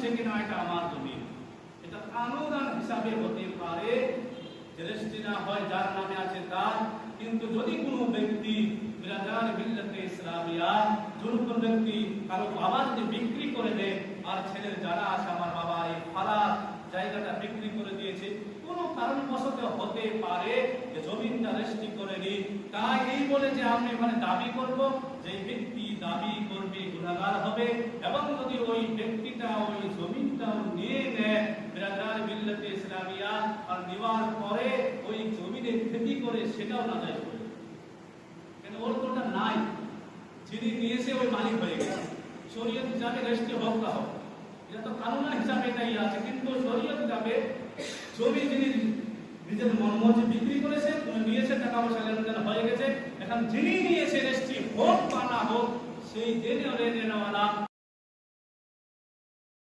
মানছে কিনা এটা আমার জমি, এটা কানুন হিসাবে হতে পারে, রেজিস্ট্রি না হয় যার নামে আছে তার। কিন্তু যদি কোনো ব্যক্তি বিরাদার মিল্লাতে ইসলামিয়া, যদি কোনো ব্যক্তি কারো বাবা যদি বিক্রি করে দেয় আর ছেলের যারা আছে আমার বাবা এই ফালা জায়গাটা বিক্রি করে দিয়েছে, কোনো কারণবশত হতে পারে যে জমিনটা রেজিস্ট্রি করে নি, তাই এই বলে যে আমি মানে দাবি করব, যে ব্যক্তি দাবি করবে গুনাহগার হবে। এবং যদি ওই ব্যক্তিটা ওই জমিনটাও নিয়ে নেয় বিরাদার মিল্লাতে ইসলামিয়া, আর নেওয়ার পরে ওই জমিনে খেতি করে সেটাও নাজায়েজ করে, কেন ওর কোনটা নাই, যিনি নিয়েছে ওই মালিক হয়ে গেছে। শরীয়ত হিসাবে রেজিস্ট্রি হোক না হোক, এটা তো কানুন হিসাবে এটাই আছে, কিন্তু শরীয়ত হিসাবে জমি যিনি নিজের মর্জি বিক্রি করেছে, উনি নিয়েছে, টাকা পয়সা লেনদেন হয়ে গেছে, এখন যিনি নিয়েছে রেজিস্ট্রি হোক বা না হোক, সেই জেনে নেওয়ালা